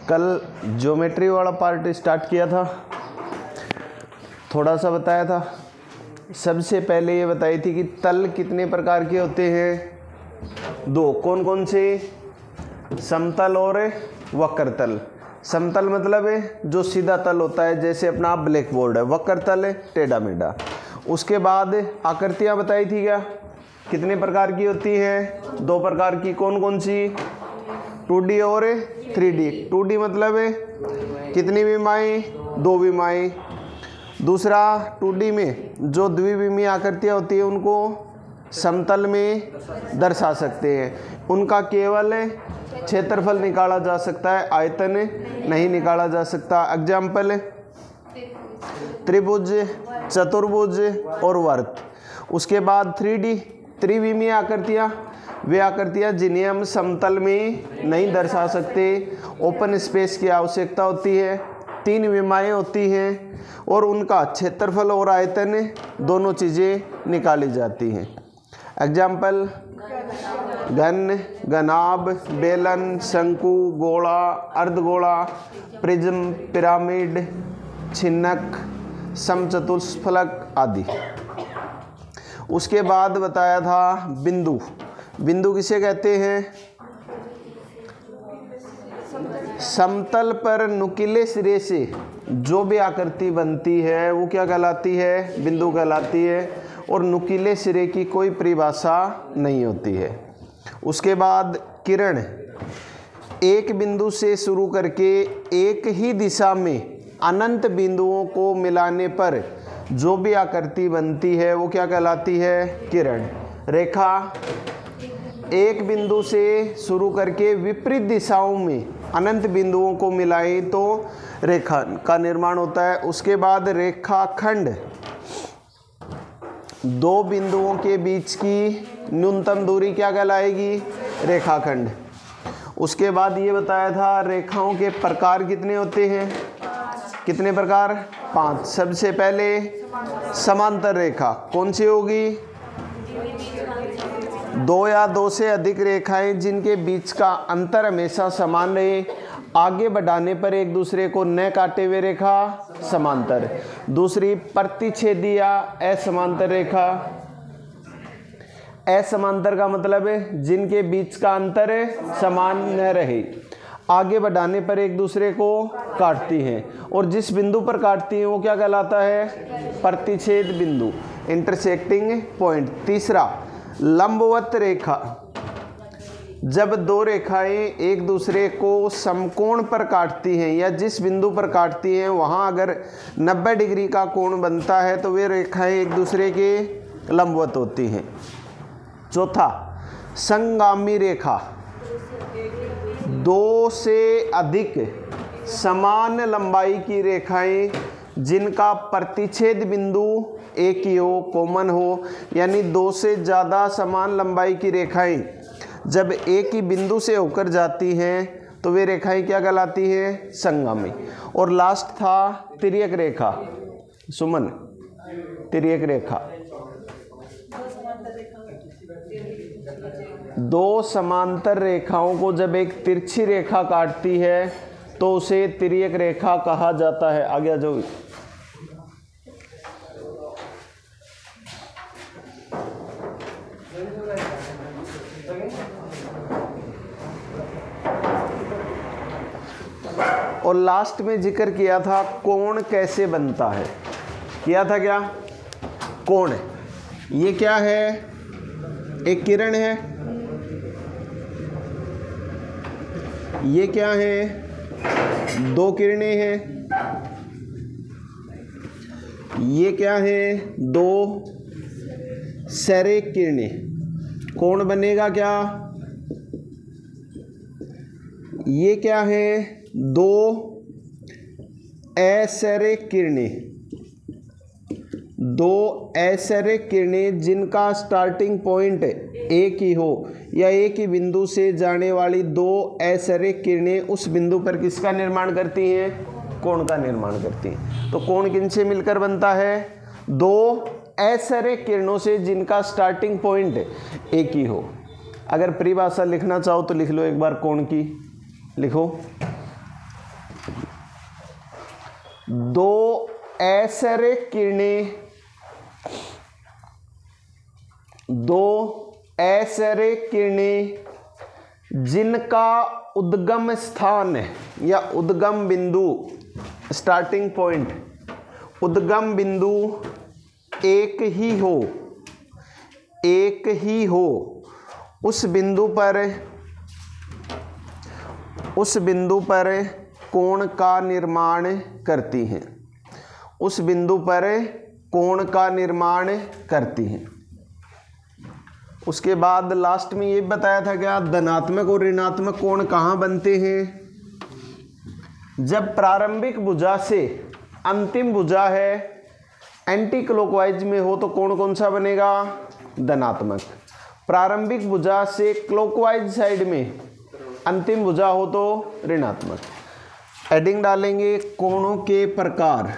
कल ज्योमेट्री वाला part start किया था, थोड़ा सा बताया था। सबसे पहले ये बताई थी कि तल कितने प्रकार के होते हैं, दो। कौन कौन से? समतल और वक्र तल। समतल मतलब है जो सीधा तल होता है, जैसे अपना ब्लैक बोर्ड है। वक्र तल है टेढ़ा मेढ़ा। उसके बाद आकृतियाँ बताई थी क्या, कितने प्रकार की होती हैं? दो प्रकार की। कौन कौन सी? 2D और 3D। 2D मतलब है कितनी विमाएँ? दो विमाएँ। दूसरा 2D में जो द्विविमीय आकृतियाँ होती है उनको समतल में दर्शा सकते हैं। उनका केवल क्षेत्रफल निकाला जा सकता है, आयतन नहीं निकाला जा सकता। एग्जाम्पल त्रिभुज, चतुर्भुज और वर्त। उसके बाद 3D त्रिविमीय आकृतियाँ, वे आकृतियाँ जिन्हें हम समतल में नहीं दर्शा सकते, ओपन स्पेस की आवश्यकता होती है। 3 विमाएँ होती हैं और उनका क्षेत्रफल और आयतन दोनों चीज़ें निकाली जाती हैं। एग्जाम्पल घन, घनाभ, बेलन, शंकु, गोला, अर्धगोला, प्रिज्म, पिरामिड, छिन्नक, समचतुष्फलक आदि। उसके बाद बताया था बिंदु। बिंदु किसे कहते हैं? समतल पर नुकीले सिरे से जो भी आकृति बनती है वो क्या कहलाती है? बिंदु कहलाती है। और नुकीले सिरे की कोई परिभाषा नहीं होती है। उसके बाद किरण, एक बिंदु से शुरू करके एक ही दिशा में अनंत बिंदुओं को मिलाने पर जो भी आकृति बनती है वो क्या कहलाती है? किरण। रेखा, एक बिंदु से शुरू करके विपरीत दिशाओं में अनंत बिंदुओं को मिलाएं तो रेखा का निर्माण होता है। उसके बाद रेखाखंड, दो बिंदुओं के बीच की न्यूनतम दूरी क्या कहलाएगी? रेखाखंड। उसके बाद ये बताया था रेखाओं के प्रकार कितने होते हैं? कितने प्रकार? 5। सबसे पहले समांतर रेखा कौन सी होगी? 2 या 2 से अधिक रेखाएं जिनके बीच का अंतर हमेशा समान रहे, आगे बढ़ाने पर एक दूसरे को न काटे हुए रेखा समांतर। दूसरी प्रतिच्छेदी या असमांतर रेखा। असमांतर का मतलब है जिनके बीच का अंतर समान न रहे, आगे बढ़ाने पर एक दूसरे को काटती हैं, और जिस बिंदु पर काटती हैं वो क्या कहलाता है? प्रतिच्छेद बिंदु, इंटरसेक्टिंग पॉइंट। तीसरा लंबवत रेखा, जब दो रेखाएं एक दूसरे को समकोण पर काटती हैं या जिस बिंदु पर काटती हैं वहां अगर 90 डिग्री का कोण बनता है तो वे रेखाएं एक दूसरे के लंबवत होती हैं। चौथा संगामी रेखा, 2 से अधिक समान लंबाई की रेखाएं जिनका प्रतिच्छेद बिंदु एक ही हो, कॉमन हो, यानी 2 से ज़्यादा समान लंबाई की रेखाएं जब एक ही बिंदु से होकर जाती हैं तो वे रेखाएं क्या कहलाती हैं? संगामी। और लास्ट था तिर्यक रेखा। सुमन, तिर्यक रेखा, 2 समांतर रेखाओं को जब एक तिरछी रेखा काटती है तो उसे तिर्यक रेखा कहा जाता है। आगे आ जाओ। और लास्ट में जिक्र किया था कोण कैसे बनता है। किया था क्या? कोण, ये क्या है? एक किरण है। ये क्या है? 2 किरणें हैं। ये क्या है? 2 सैरेख किरणें। कोण बनेगा क्या? ये क्या है? 2 असैरेख किरणें। 2 असैरेख किरणें जिनका स्टार्टिंग पॉइंट एक ही हो या एक ही बिंदु से जाने वाली 2 असैरेख किरणें उस बिंदु पर किसका निर्माण करती हैं? कोण का निर्माण करती हैं। तो कोण किनसे मिलकर बनता है? 2 असैरेख किरणों से जिनका स्टार्टिंग पॉइंट एक ही हो। अगर परिभाषा लिखना चाहो तो लिख लो एक बार कोण की। लिखो दो ऐसरे किरणें, दो ऐसरे किरणें जिनका उद्गम स्थान या उद्गम बिंदु, स्टार्टिंग पॉइंट, उद्गम बिंदु एक ही हो, एक ही हो, उस बिंदु पर कोण का निर्माण करती हैं, उस बिंदु पर कोण का निर्माण करती हैं। उसके बाद लास्ट में ये बताया था क्या, धनात्मक और ऋणात्मक कोण कहाँ बनते हैं? जब प्रारंभिक भुजा से अंतिम भुजा है एंटी क्लॉकवाइज में हो तो कोण कौन सा बनेगा? धनात्मक। प्रारंभिक भुजा से क्लॉकवाइज साइड में अंतिम भुजा हो तो ऋणात्मक। हेडिंग डालेंगे कोणों के प्रकार।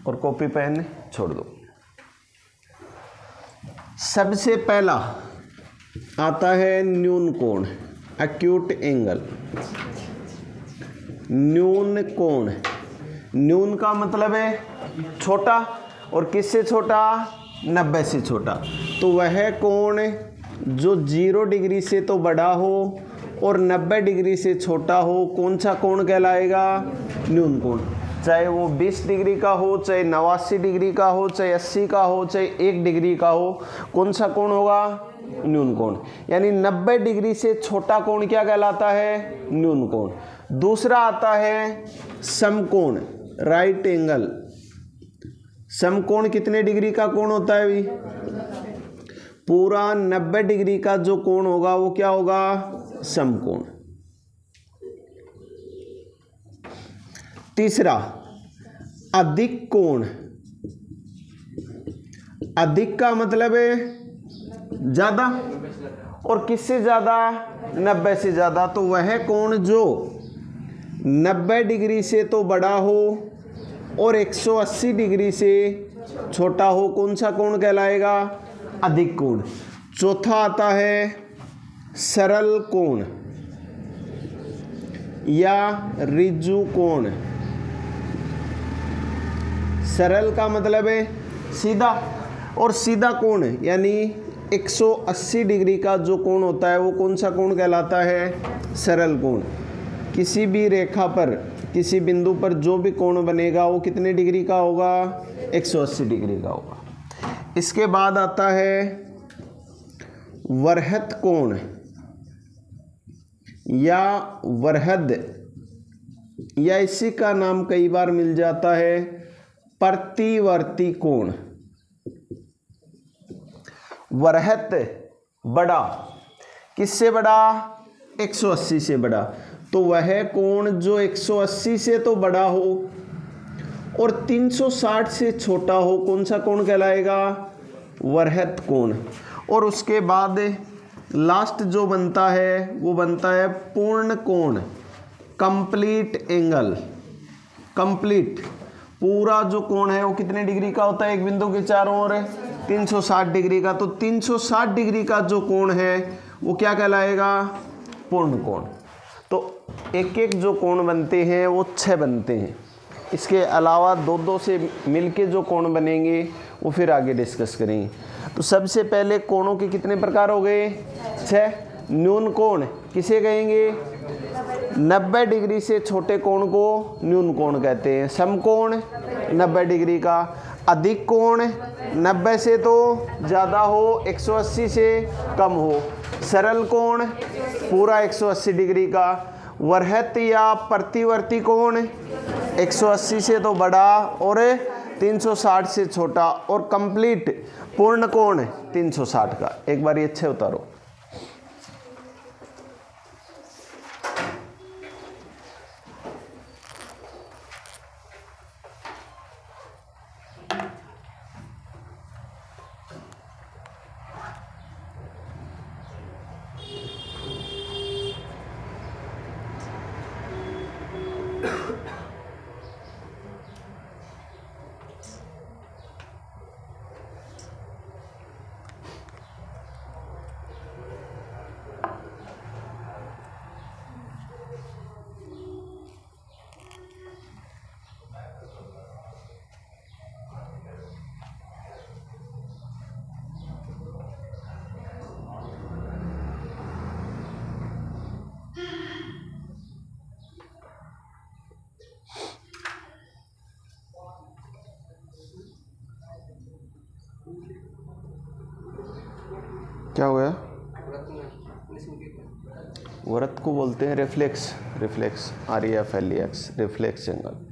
और कॉपी पेन छोड़ दो। सबसे पहला आता है न्यून कोण, एक्यूट एंगल। न्यून कोण, न्यून का मतलब है छोटा, और किससे छोटा? 90 से छोटा। तो वह कोण जो 0 डिग्री से तो बड़ा हो और 90 डिग्री से छोटा हो, कौन सा कोण कहलाएगा? न्यून कोण। चाहे वो 20 डिग्री का हो, चाहे 89 डिग्री का हो, चाहे 80 का हो, चाहे 1 डिग्री का हो, कौन सा कोण होगा? न्यून कोण। यानी 90 डिग्री से छोटा कोण क्या कहलाता है? न्यून कोण। दूसरा आता है समकोण, राइट एंगल। समकोण कितने डिग्री का कोण होता है भी? पूरा 90 डिग्री का जो कोण होगा वो क्या होगा? समकोण। तीसरा अधिक कोण। अधिक का मतलब है ज्यादा, और किससे ज्यादा? 90 से ज्यादा। तो वह कोण जो 90 डिग्री से तो बड़ा हो और 180 डिग्री से छोटा हो, कौन सा कोण कहलाएगा? अधिक कोण। चौथा आता है सरल कोण या ऋजु कोण। सरल का मतलब है सीधा, और सीधा कोण यानी 180 डिग्री का जो कोण होता है वो कौन सा कोण कहलाता है? सरल कोण। किसी भी रेखा पर, किसी बिंदु पर जो भी कोण बनेगा वो कितने डिग्री का होगा? 180 डिग्री का होगा। इसके बाद आता है वृहत कोण या वृहद, या इसी का नाम कई बार मिल जाता है प्रतिवर्ती कोण। वृहत बड़ा, किससे बड़ा? 180 से बड़ा। तो वह कोण जो 180 से तो बड़ा हो और 360 से छोटा हो, कौन सा कोण कहलाएगा? वृहत कोण। और उसके बाद लास्ट जो बनता है वो बनता है पूर्ण कोण, कंप्लीट एंगल। कंप्लीट पूरा जो कोण है वो कितने डिग्री का होता है? एक बिंदु के चारों ओर 360 डिग्री का। तो 360 डिग्री का जो कोण है वो क्या कहलाएगा? पूर्ण कोण। तो एक एक जो कोण बनते हैं वो 6 बनते हैं। इसके अलावा 2-2 से मिलके जो कोण बनेंगे वो फिर आगे डिस्कस करेंगे। तो सबसे पहले कोणों के कितने प्रकार हो गए? 6। न्यून कोण किसे कहेंगे? 90 डिग्री से छोटे कोण को न्यून कोण कहते हैं। समकोण 90 डिग्री का। अधिक कोण 90 से तो ज़्यादा हो, 180 से कम हो। सरल कोण पूरा 180 डिग्री का। वृहत या प्रतिवर्ती कोण 180 से तो बड़ा और 360 से छोटा। और कंप्लीट पूर्ण कोण 360 का। एक बार ये 6 उतारो। क्या हो गया? वृत्त को बोलते हैं reflex, reflex REFLEX, reflex angle.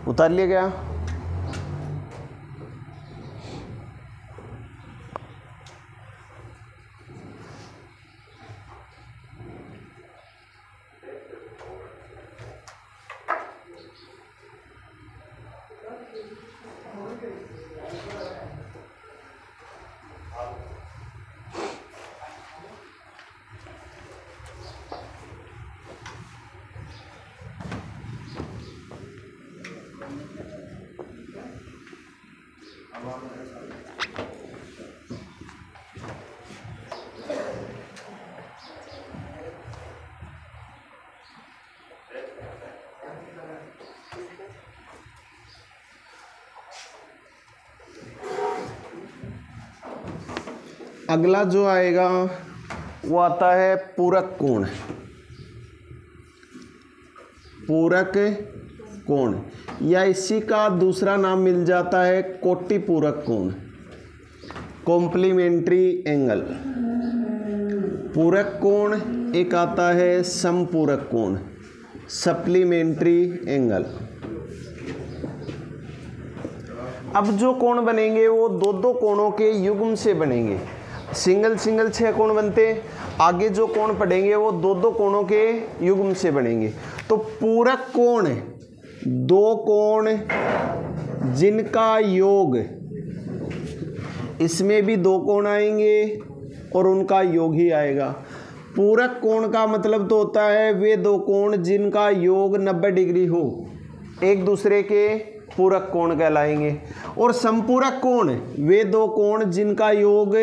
उतार लिया गया। अगला जो आएगा वो आता है पूरक कोण। पूरक कोण या इसी का दूसरा नाम मिल जाता है कोटि पूरक कोण, कॉम्प्लीमेंट्री एंगल। पूरक कोण एक आता है समपूरक कोण, सप्लीमेंट्री एंगल। अब जो कोण बनेंगे वो दो दो कोणों के युग्म से बनेंगे। सिंगल सिंगल 6 कोण बनते, आगे जो कोण पढ़ेंगे वो दो दो कोणों के युग्म से बनेंगे। तो पूरक कोण दो कोण जिनका योग, इसमें भी दो कोण आएंगे और उनका योग ही आएगा। पूरक कोण का मतलब तो होता है वे दो कोण जिनका योग 90 डिग्री हो, एक दूसरे के पूरक कोण कहलाएंगे। और समपूरक कोण वे दो कोण जिनका योग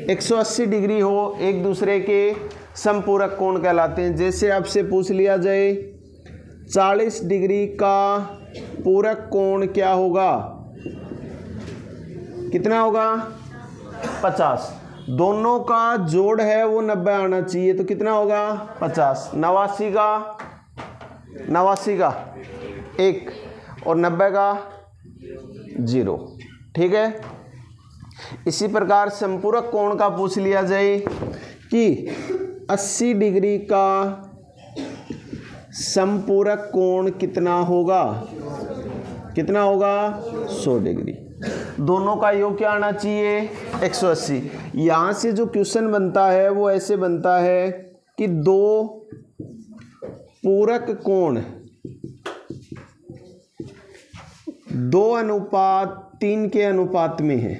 180 डिग्री हो, एक दूसरे के समपूरक कोण कहलाते हैं। जैसे आपसे पूछ लिया जाए 40 डिग्री का पूरक कोण क्या होगा, कितना होगा? 50। दोनों का जोड़ है वो 90 आना चाहिए, तो कितना होगा? 50। 89 का 1 और 90 का 0। ठीक है। इसी प्रकार समपूरक कोण का पूछ लिया जाए कि 80 डिग्री का समपूरक कोण कितना होगा, कितना होगा? 100 डिग्री। दोनों का योग क्या आना चाहिए? 180। यहाँ से जो क्वेश्चन बनता है वो ऐसे बनता है कि दो पूरक कोण 2:3 के अनुपात में है।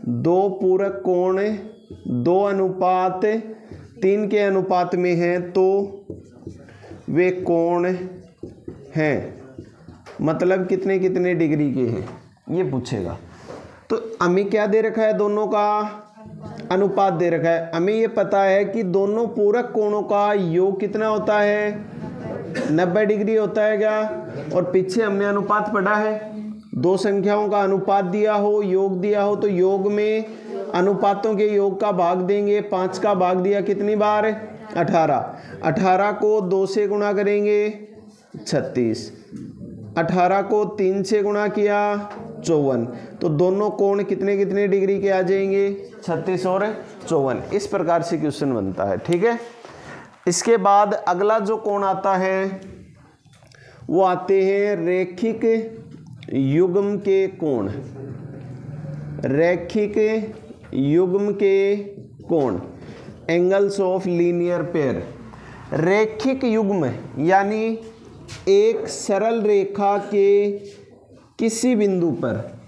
दो पूरक कोण 2:3 के अनुपात में है, तो वे कोण हैं, मतलब कितने कितने डिग्री के हैं ये पूछेगा। तो हमें क्या दे रखा है? दोनों का अनुपात दे रखा है। हमें ये पता है कि दोनों पूरक कोणों का योग कितना होता है? 90 डिग्री होता है क्या? और पीछे हमने अनुपात पढ़ा है, दो संख्याओं का अनुपात दिया हो, योग दिया हो, तो योग में अनुपातों के योग का भाग देंगे। 5 का भाग दिया कितनी बार? 18। 18 को 2 से गुणा करेंगे 36। 18 को 3 से गुणा किया 54। तो दोनों कोण कितने कितने डिग्री के आ जाएंगे? 36 और 54। इस प्रकार से क्वेश्चन बनता है। ठीक है। इसके बाद अगला जो कोण आता है वो आते हैं रैखिक युग्म के कोण। रैखिक युग्म के कोण, एंगल्स ऑफ लीनियर पेयर। रैखिक युग्म यानी एक सरल रेखा के किसी बिंदु पर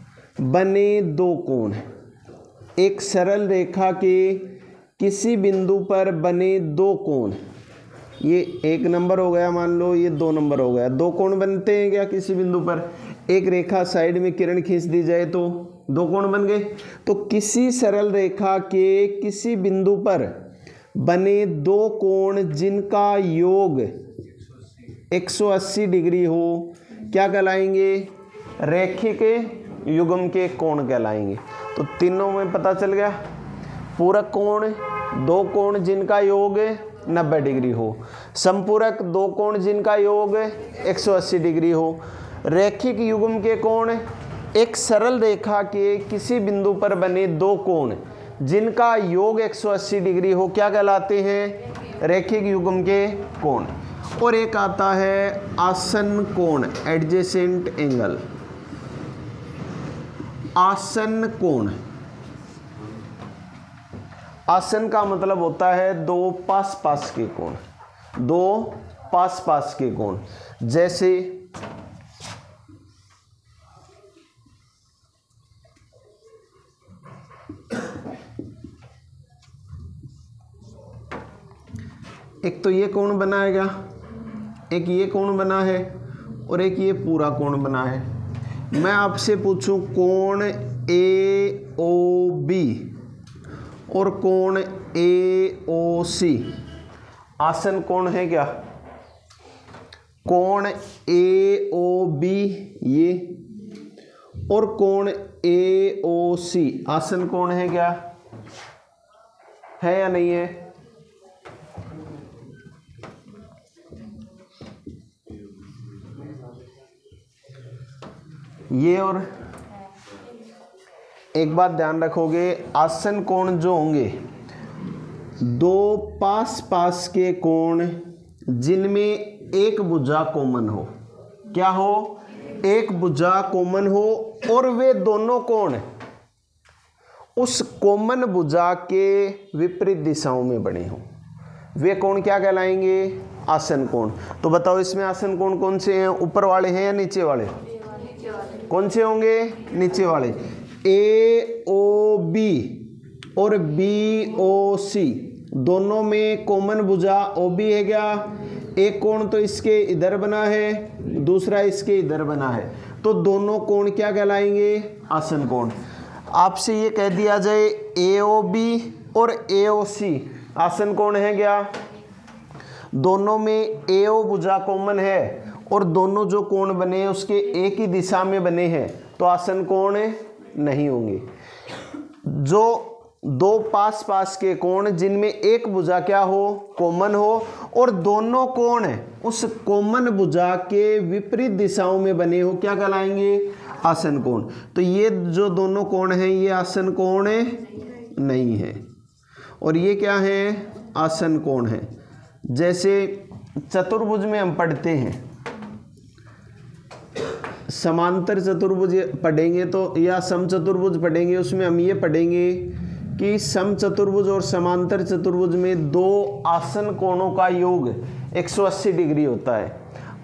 बने दो कोण। एक सरल रेखा के किसी बिंदु पर बने दो कोण, ये 1 नंबर हो गया, मान लो ये 2 नंबर हो गया। दो कोण बनते हैं क्या किसी बिंदु पर? एक रेखा साइड में किरण खींच दी जाए तो 2 कोण बन गए। तो किसी सरल रेखा के किसी बिंदु पर बने दो कोण जिनका योग 180 डिग्री हो क्या कहलाएंगे? रैखिक युग्म के कोण कहलाएंगे। तो तीनों में पता चल गया। पूरक कोण दो कोण जिनका योग 90 डिग्री हो, समपूरक दो कोण जिनका योग 180 डिग्री हो, रैखिक युग्म के कोण एक सरल रेखा के किसी बिंदु पर बने दो कोण जिनका योग 180 डिग्री हो क्या कहलाते हैं? रैखिक युग्म के कोण। और एक आता है आसन्न कोण, एडजेसेंट एंगल। आसन्न कोण, आसन्न का मतलब होता है दो पास पास के कोण, दो पास पास के कोण। जैसे एक तो ये कोण बनाएगा, एक ये कोण बना है और एक ये पूरा कोण बना है। मैं आपसे पूछूं कोण AOB और कोण AOC आसन्न कोण है क्या? कोण AOB ये और कोण AOC आसन्न कोण है क्या? है या नहीं है? ये और एक बात ध्यान रखोगे, आसन्न कोण जो होंगे दो पास पास के कोण जिनमें एक भुजा कॉमन हो। क्या हो? एक भुजा कॉमन हो और वे दोनों कोण उस कॉमन भुजा के विपरीत दिशाओं में बने हो, वे कोण क्या कहलाएंगे? आसन्न कोण। तो बताओ इसमें आसन्न कोण कौन से हैं? ऊपर वाले हैं या नीचे वाले? कौन से होंगे? नीचे वाले। AOB और BOC दोनों में कॉमन भुजा OB है क्या? एक कोण तो इसके इधर बना है, दूसरा इसके इधर बना है, तो दोनों कोण क्या कहलाएंगे? आसन्न कोण। आपसे ये कह दिया जाए AOB और AOC आसन्न कोण है क्या? दोनों में AO भुजा कॉमन है और दोनों जो कोण बने हैं उसके एक ही दिशा में बने हैं, तो आसन्न कोण नहीं होंगे। जो दो पास पास के कोण जिनमें एक भुजा क्या हो? कॉमन हो और दोनों कोण उस कॉमन भुजा के विपरीत दिशाओं में बने हो क्या कहलाएंगे? आसन्न कोण। तो ये जो दोनों कोण हैं ये आसन्न कोण नहीं है और ये क्या है? आसन्न कोण है। जैसे चतुर्भुज में हम पढ़ते हैं, समांतर चतुर्भुज पढ़ेंगे तो या समचतुर्भुज पढ़ेंगे, उसमें हम ये पढ़ेंगे कि समचतुर्भुज और समांतर चतुर्भुज में दो आसन्न कोणों का योग 180 डिग्री होता है।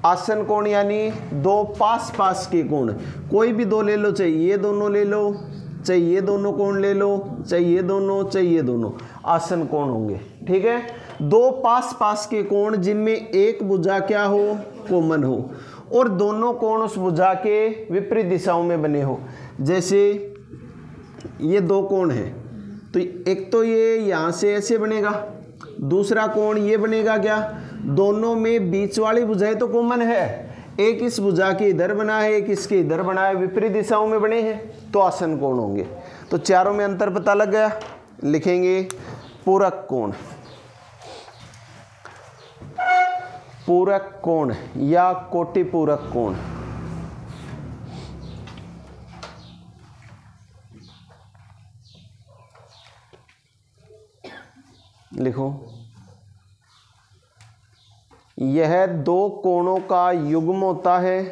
आसन्न कोण यानी दो पास पास के कोण, कोई भी दो ले लो, चाहिए ये दोनों ले लो, चाहिए दोनों कोण ले लो, चाहिए दोनों, चाहिए दोनों, आसन्न कोण होंगे। ठीक है, दो पास पास के कोण जिनमें एक भुजा क्या हो? कॉमन हो और दोनों कोण उस भुजा के विपरीत दिशाओं में बने हो। जैसे ये दो कोण हैं, तो एक तो ये यहाँ से ऐसे बनेगा, दूसरा कोण ये बनेगा क्या? दोनों में बीच वाली भुजाएं तो कॉमन है, एक इस भुजा के इधर बना है, एक इसके इधर बना है, विपरीत दिशाओं में बने हैं, तो आसन्न कोण होंगे। तो चारों में अंतर पता लग गया। लिखेंगे पूरक कोण, पूरक कोण या कोटि पूरक कोण। लिखो, यह दो कोणों का युग्म होता है,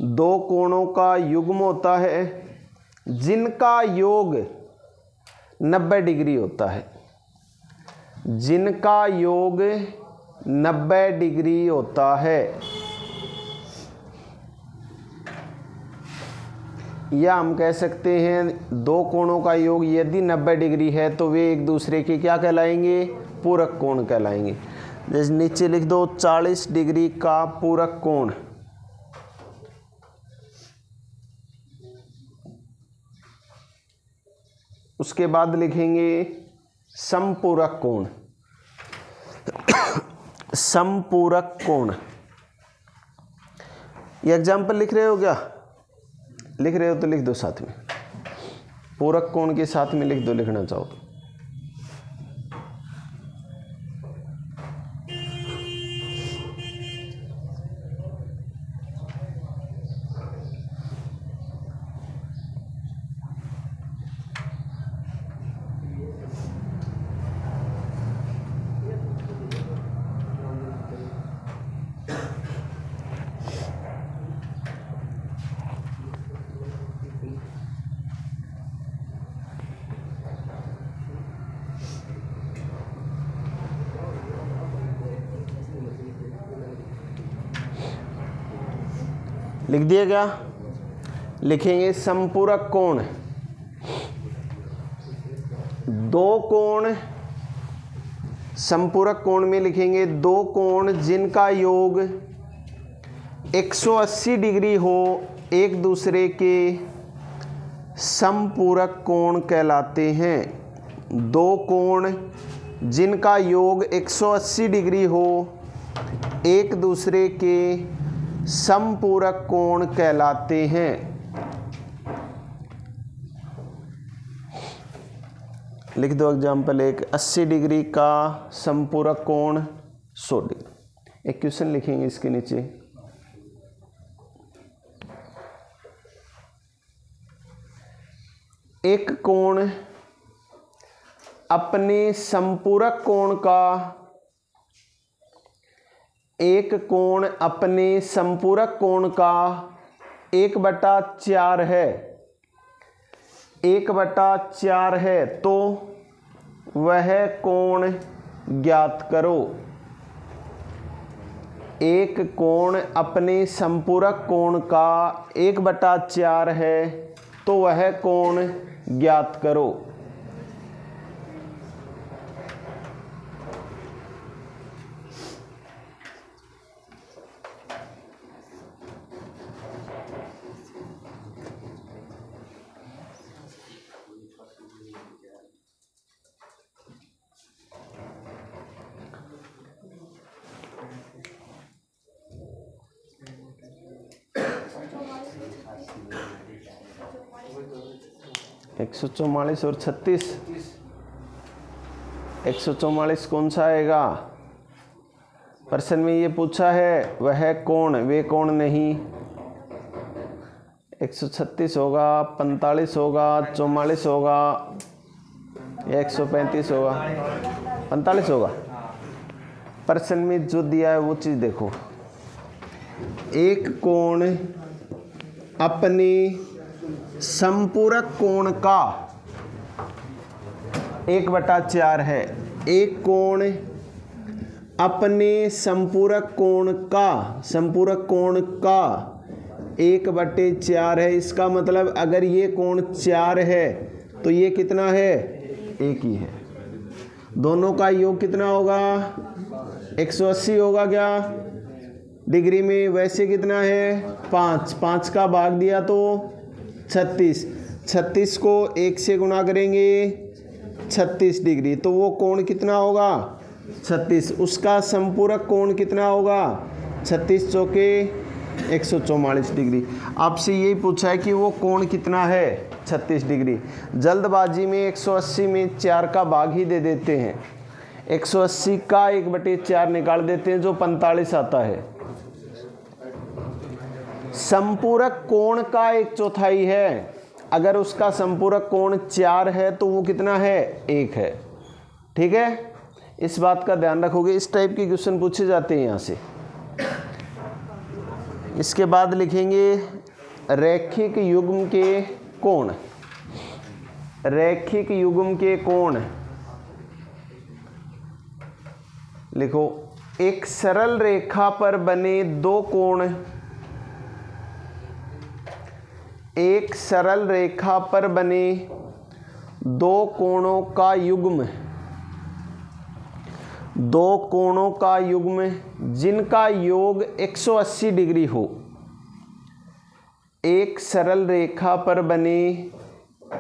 दो कोणों का युग्म होता है जिनका योग 90 डिग्री होता है, जिनका योग 90 डिग्री होता है। या हम कह सकते हैं दो कोणों का योग यदि 90 डिग्री है तो वे एक दूसरे के क्या कहलाएंगे? पूरक कोण कहलाएंगे। जैसे नीचे लिख दो 40 डिग्री का पूरक कोण। उसके बाद लिखेंगे समपूरक कोण, समपूरक कोण। ये एग्जाम्पल लिख रहे हो क्या? लिख रहे हो तो लिख दो साथ में, पूरक कोण के साथ में लिख दो, लिखना चाहो तो। लिख दिया क्या? लिखेंगे समपूरक कोण, दो कोण, समपूरक कोण में लिखेंगे दो कोण जिनका योग 180 डिग्री हो, एक दूसरे के समपूरक कोण कहलाते हैं। दो कोण जिनका योग 180 डिग्री हो, एक दूसरे के समपूरक कोण कहलाते हैं। लिख दो एग्जाम्पल एक, 80 डिग्री का समपूरक कोण 100 डिग्री। एक क्वेश्चन लिखेंगे इसके नीचे, एक कोण अपने समपूरक कोण का, एक कोण अपने समपूरक कोण का 1/4 है, 1/4 है, तो वह कोण ज्ञात करो। एक कोण अपने समपूरक कोण का 1/4 है, तो वह कोण ज्ञात करो। एक 144 और 36, 144 कौन सा आएगा? प्रश्न में ये पूछा है वह कोण, वे कोण नहीं। 136 होगा, 45 होगा, 44 होगा, 135 होगा, 45 होगा। प्रश्न में जो दिया है वो चीज देखो, एक कोण अपने समपूरक कोण का 1/4 है, एक कोण अपने समपूरक कोण का, समपूरक कोण का 1/4 है। इसका मतलब अगर ये कोण 4 है तो ये कितना है? 1 ही है। दोनों का योग कितना होगा? 180 होगा क्या डिग्री में? वैसे कितना है? 5, 5 का भाग दिया तो 36, 36 को 1 से गुणा करेंगे 36 डिग्री, तो वो कोण कितना होगा? 36। उसका संपूरक कोण कितना होगा? 36 चौके 144 डिग्री। आपसे यही पूछा है कि वो कोण कितना है? 36 डिग्री। जल्दबाजी में 180 में 4 का भाग ही दे देते हैं, 180 का 1/4 निकाल देते हैं जो 45 आता है। संपूरक कोण का 1/4 है, अगर उसका संपूरक कोण 4 है तो वो कितना है? 1 है। ठीक है, इस बात का ध्यान रखोगे। इस टाइप के क्वेश्चन पूछे जाते हैं यहाँ से। इसके बाद लिखेंगे रैखिक युग्म के कोण। रैखिक युग्म के कोण लिखो, एक सरल रेखा पर बने दो कोण, एक सरल रेखा पर बने दो कोणों का युग्म, दो कोणों का युग्म जिनका योग 180 डिग्री हो। एक सरल रेखा पर बने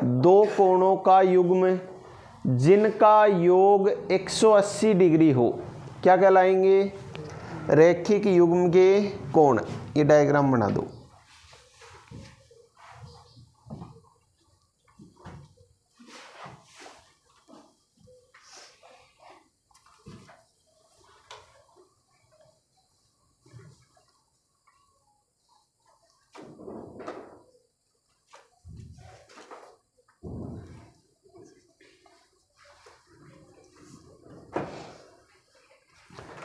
दो कोणों का युग्म जिनका योग 180 डिग्री हो क्या कहलाएंगे? रैखिक युग्म के कोण। ये डायग्राम बना दो।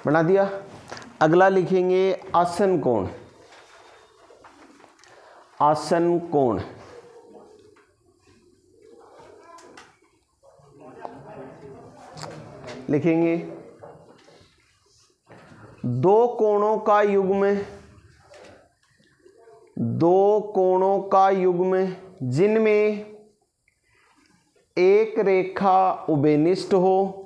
बना दिया। अगला लिखेंगे आसन कोण। आसन कोण लिखेंगे दो कोणों का युग्म, दो कोणों का युग्म जिनमें एक रेखा उभयनिष्ठ हो,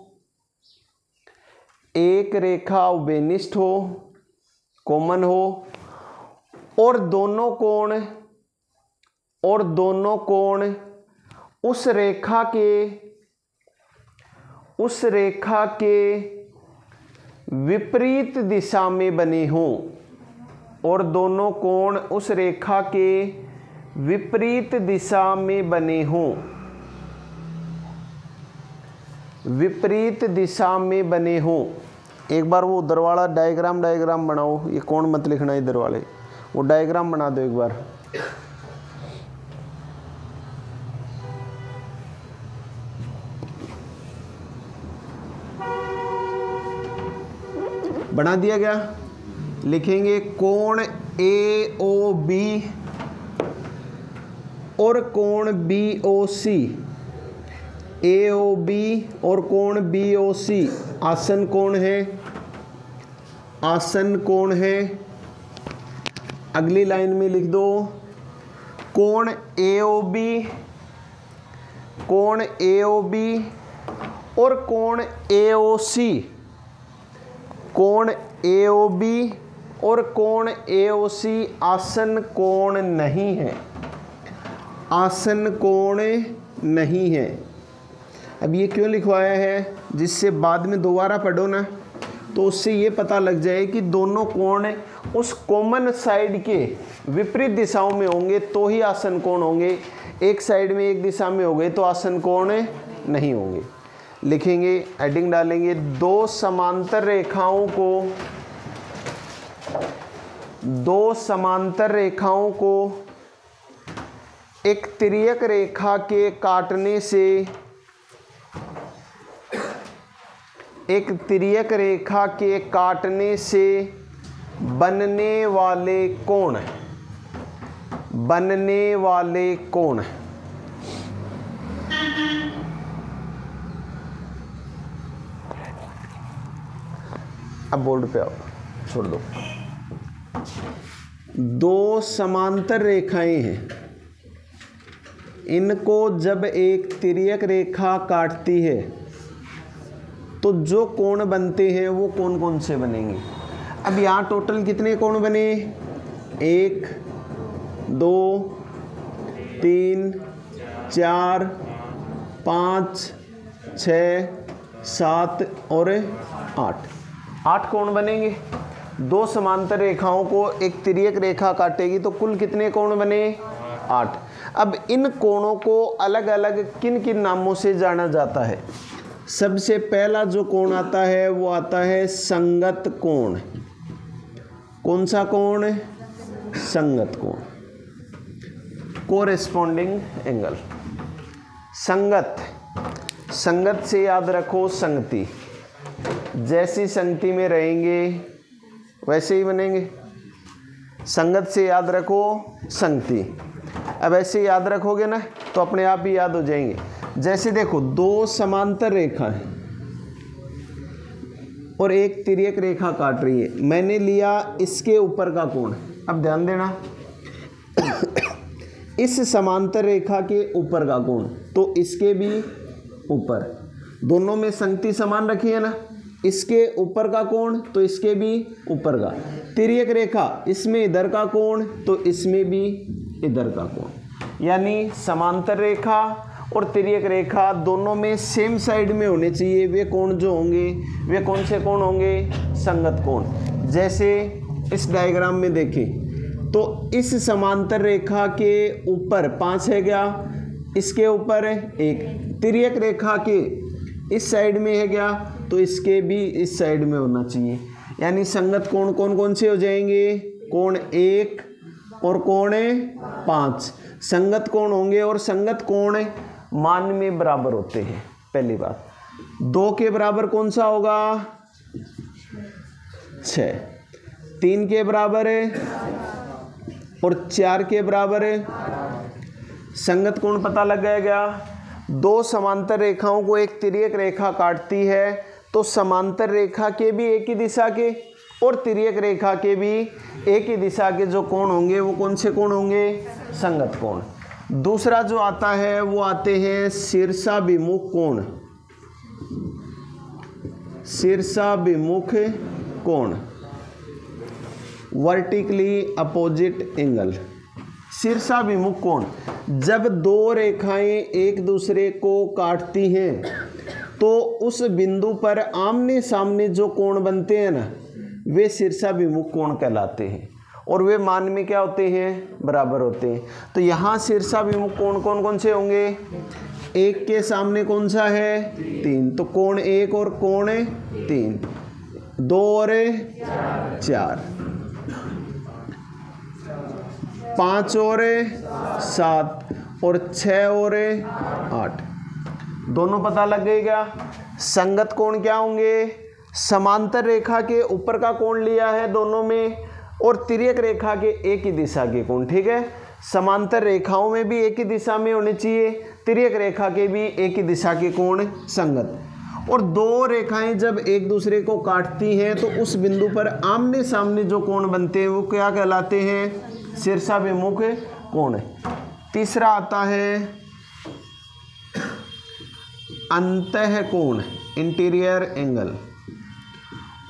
एक रेखा उभयनिष्ठ हो, कॉमन हो, और दोनों कोण उस रेखा के विपरीत दिशा में बने हों, और दोनों कोण उस रेखा के विपरीत दिशा में बने हों, विपरीत दिशा में बने हों। एक बार वो उधर वाला डायग्राम बनाओ, ये कोण मत लिखना इधर वाले, वो डायग्राम बना दो एक बार। बना दिया गया। लिखेंगे कोण AOB और कोण BOC। AOB और कोण BOC आसन कोण है, आसन कोण है। अगली लाइन में लिख दो कोण AOB, कोण AOB और कोण AOC, कोण AOB और कोण AOC आसन कोण नहीं है, आसन कोण नहीं है। अब ये क्यों लिखवाया है? जिससे बाद में दोबारा पढ़ो ना तो उससे ये पता लग जाए कि दोनों कोण उस कॉमन साइड के विपरीत दिशाओं में होंगे तो ही आसन कोण होंगे, एक साइड में एक दिशा में हो गए तो आसन कोण नहीं होंगे। लिखेंगे, हेडिंग डालेंगे दो समांतर रेखाओं को एक तिर्यक रेखा के काटने से, एक तिर्यक रेखा के काटने से बनने वाले कोण, बनने वाले कोण। अब बोर्ड पे आओ, छोड़ दो। दो समांतर रेखाएं हैं, इनको जब एक तिर्यक रेखा काटती है तो जो कोण बनते हैं वो कौन कौन से बनेंगे? अब यहाँ टोटल कितने कोण बने? 1 2 3 4 5 6 7 और 8 कोण बनेंगे। दो समांतर रेखाओं को एक तिर्यक रेखा काटेगी तो कुल कितने कोण बने? 8। अब इन कोणों को अलग अलग किन किन नामों से जाना जाता है? सबसे पहला जो कोण आता है वो आता है संगत कोण। कौन सा कोण? संगत कोण, कोरेस्पॉन्डिंग एंगल। संगत, संगत से याद रखो संगति, जैसी संगति में रहेंगे वैसे ही बनेंगे। संगत से याद रखो संगति। अब ऐसे याद रखोगे ना तो अपने आप ही याद हो जाएंगे। जैसे देखो, दो समांतर रेखा है और एक तिर्यक रेखा काट रही है, मैंने लिया इसके ऊपर का कोण। अब ध्यान देना, इस समांतर रेखा के ऊपर का कोण तो इसके भी ऊपर, दोनों में संगति समान रखी है ना, इसके ऊपर का कोण तो इसके भी ऊपर का। तिर्यक रेखा, इसमें इधर का कोण तो इसमें भी इधर का कोण, यानी समांतर रेखा और तिर्यक रेखा दोनों में सेम साइड में होने चाहिए, वे कोण जो होंगे वे कौन से कोण होंगे? संगत कोण। जैसे इस डायग्राम में देखें तो इस समांतर रेखा के ऊपर 5 है क्या, इसके ऊपर 1, तिर्यक रेखा के इस साइड में है क्या, तो इसके भी इस साइड में होना चाहिए। यानी संगत कोण कौन कौन से हो जाएंगे? कोण 1 और कोण 5 संगत कोण होंगे, और संगत कोण मान में बराबर होते हैं। पहली बात, 2 के बराबर कौन सा होगा? 6, 3 के बराबर है और 4 के बराबर है। संगत कोण पता लग गया। 2 समांतर रेखाओं को एक तिर्यक रेखा काटती है तो समांतर रेखा के भी एक ही दिशा के और तिर्यक रेखा के भी एक ही दिशा के जो कोण होंगे वो कौन से कोण होंगे? संगत कोण। दूसरा जो आता है वो आते हैं शीर्षाभिमुख कोण। शीर्षाभिमुख कोण, वर्टिकली अपोजिट एंगल। शीर्षाभिमुख कोण, जब 2 रेखाएं एक दूसरे को काटती हैं तो उस बिंदु पर आमने सामने जो कोण बनते हैं ना, वे शीर्षाभिमुख कोण कहलाते हैं और वे मान में क्या होते हैं? बराबर होते हैं। तो यहाँ शीर्षाभिमुख कोण कौन कौन से होंगे? 1 के सामने कौन सा है? 3, तो कोण 1 और कोण 3, 2 और 4, 5 और 7 और 6 और 8, दोनों पता लग गए क्या? संगत कोण क्या होंगे? समांतर रेखा के ऊपर का कोण लिया है दोनों में, और तिर्यक रेखा के एक ही दिशा के कोण। ठीक है, समांतर रेखाओं में भी एक ही दिशा में होने चाहिए, तिर्यक रेखा के भी एक ही दिशा के कोण संगत। और 2 रेखाएं जब एक दूसरे को काटती हैं तो उस बिंदु पर आमने सामने जो कोण बनते हैं वो क्या कहलाते हैं? शीर्षाभिमुख कोण। तीसरा आता है अंतः कोण, इंटीरियर एंगल,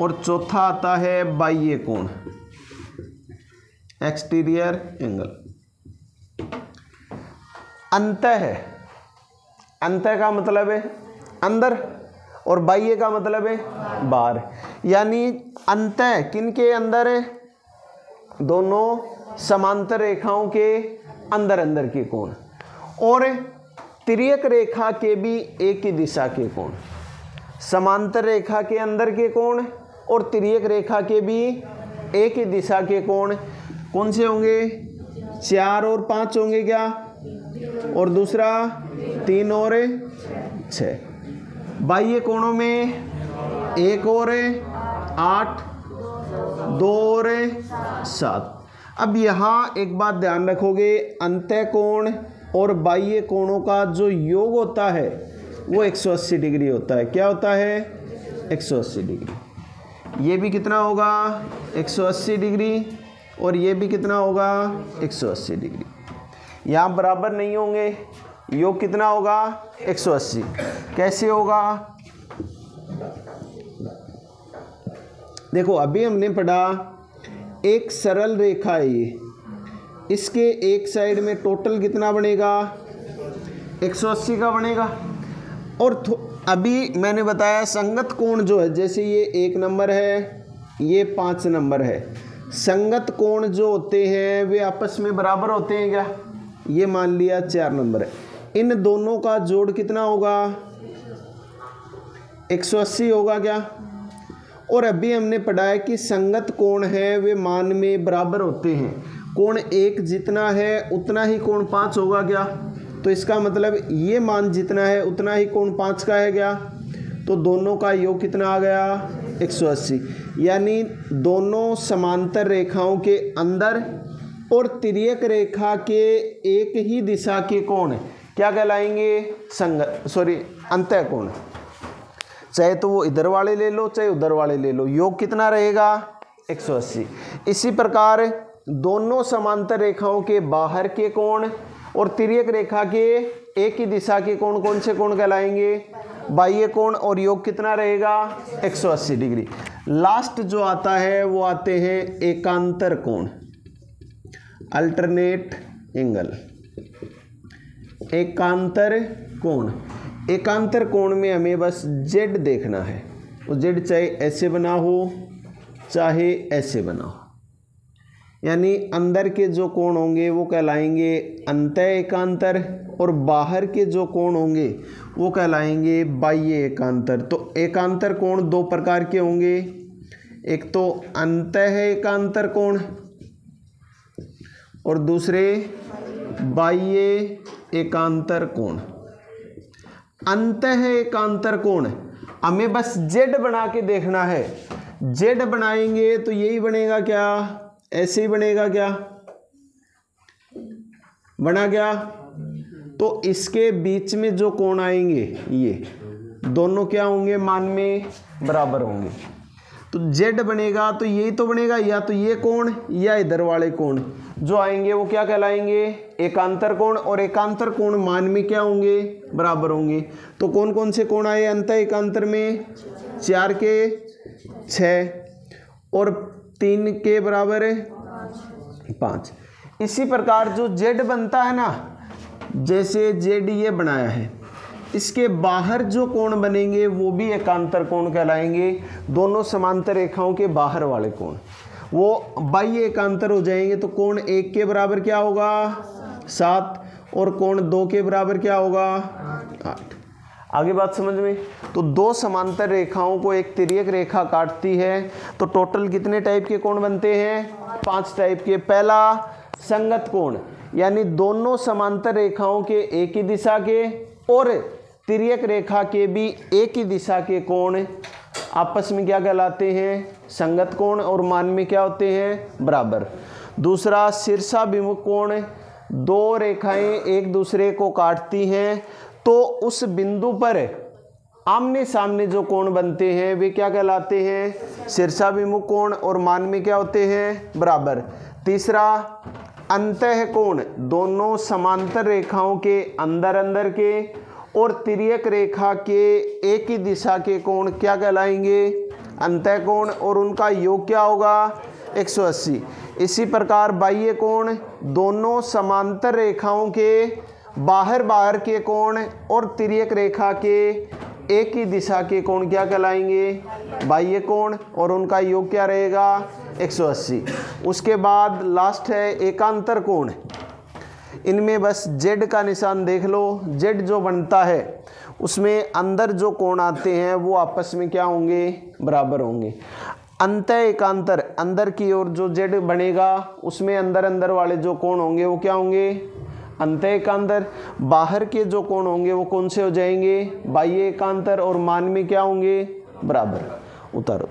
और चौथा आता है बाह्य कोण, एक्सटीरियर एंगल। अंतः का मतलब है अंदर और बाह्य का मतलब है बाहर। यानी अंतः किनके अंदर है? दोनों समांतर रेखाओं के अंदर अंदर के कोण, और तिर्यक रेखा के भी एक ही दिशा के कोण। समांतर रेखा के अंदर के कोण और तिर्यक रेखा के भी एक ही दिशा के कोण कौन से होंगे? 4 और 5 होंगे क्या, और दूसरा 3 और 6। बाह्य कोणों में 1 और 8, 2 और 7। अब यहाँ एक बात ध्यान रखोगे, अंतः कोण और बाह्य कोणों का जो योग होता है वो 180 डिग्री होता है। क्या होता है? 180 डिग्री। ये भी कितना होगा? 180 डिग्री, और ये भी कितना होगा? 180 डिग्री। यहाँ बराबर नहीं होंगे, योग कितना होगा? 180। कैसे होगा? देखो अभी हमने पढ़ा एक सरल रेखा है ये, इसके एक साइड में टोटल कितना बनेगा? 180 का बनेगा। और अभी मैंने बताया संगत कोण जो है, जैसे ये 1 नंबर है, ये 5 नंबर है, संगत कोण जो होते हैं वे आपस में बराबर होते हैं क्या? ये मान लिया 4 नंबर है, इन दोनों का जोड़ कितना होगा? 180 होगा क्या? और अभी हमने पढ़ा है कि संगत कोण है वे मान में बराबर होते हैं। कोण 1 जितना है उतना ही कोण 5 होगा क्या? तो इसका मतलब ये मान जितना है उतना ही कोण 5 का है क्या? तो दोनों का योग कितना आ गया? 180। यानी दोनों समांतर रेखाओं के अंदर और तिर्यक रेखा के एक ही दिशा के कोण क्या कहलाएंगे? अंतः कोण। चाहे तो वो इधर वाले ले लो चाहे उधर वाले ले लो, योग कितना रहेगा? 180। इसी प्रकार दोनों समांतर रेखाओं के बाहर के कोण और तिर्यक रेखा के एक ही दिशा के कोण कौन से कोण कहलाएंगे? बाह्य कोण, और योग कितना रहेगा? 180 डिग्री। लास्ट जो आता है वो आते हैं एकांतर कोण, अल्टरनेट एंगल। एकांतर कोण। एकांतर कोण में हमें बस जेड देखना है, वो जेड चाहे ऐसे बना हो चाहे ऐसे बना हो, यानी अंदर के जो कोण होंगे वो कहलाएंगे अंतः एकांतर और बाहर के जो कोण होंगे वो कहलाएंगे बाह्य एकांतर। तो एकांतर कोण दो प्रकार के होंगे, एक तो अंतः एकांतर कोण और दूसरे बाह्य एकांतर कोण। अंतः एकांतर कोण हमें बस जेड बना के देखना है, जेड बनाएंगे तो यही बनेगा क्या, ऐसे ही बनेगा क्या, बना क्या, तो इसके बीच में जो कोण आएंगे ये दोनों क्या होंगे, मान में बराबर होंगे। तो जेड बनेगा तो यही तो बनेगा, या तो ये कोण या इधर वाले कोण जो आएंगे वो क्या कहलाएंगे, एकांतर कोण, और एकांतर कोण मान में क्या होंगे, बराबर होंगे। तो कौन कौन से कोण आए अंतः एकांतर में, 4 के 6 और 3 के बराबर 5। इसी प्रकार जो जेड बनता है ना, जैसे जेड ये बनाया है, इसके बाहर जो कोण बनेंगे वो भी एकांतर कोण कहलाएंगे। दोनों समांतर रेखाओं के बाहर वाले कोण वो बाह्य एकांतर हो जाएंगे। तो कोण 1 के बराबर क्या होगा, 7, और कोण 2 के बराबर क्या होगा, 8। आगे बात समझ में। तो दो समांतर रेखाओं को एक तिर्यक रेखा काटती है तो टोटल कितने टाइप के कोण बनते हैं, 5 टाइप के। पहला संगत कोण, यानी दोनों समांतर रेखाओं के एक ही दिशा के और तिर्यक रेखा के भी एक ही दिशा के कोण आपस में क्या कहलाते हैं, संगत कोण, और मान में क्या होते हैं, बराबर। दूसरा शीर्षाभिमुख कोण, दो रेखाएं एक दूसरे को काटती हैं तो उस बिंदु पर आमने सामने जो कोण बनते हैं वे क्या कहलाते हैं, शीर्षाभिमुख कोण, और मान में क्या होते हैं, बराबर। तीसरा अंतः कोण, दोनों समांतर रेखाओं के अंदर अंदर के और तिर्यक रेखा के एक ही दिशा के कोण क्या कहलाएंगे, अंतः कोण, और उनका योग क्या होगा, 180। इसी प्रकार बाह्य कोण, दोनों समांतर रेखाओं के बाहर बाहर के कोण और तिर्यक रेखा के एक ही दिशा के कोण क्या कहलाएंगे, बाह्य कोण, और उनका योग क्या रहेगा, 180। उसके बाद लास्ट है एकांतर कोण। इनमें बस जेड का निशान देख लो, जेड जो बनता है उसमें अंदर जो कोण आते हैं वो आपस में क्या होंगे, बराबर होंगे। अंतः एकांतर, अंदर की ओर जो जेड बनेगा उसमें अंदर अंदर वाले जो कोण होंगे वो क्या होंगे, अंतः एकांतर। बाहर के जो कोण होंगे वो कौन से हो जाएंगे, बाह्य एकांतर, और मान में क्या होंगे, बराबर। उतारो।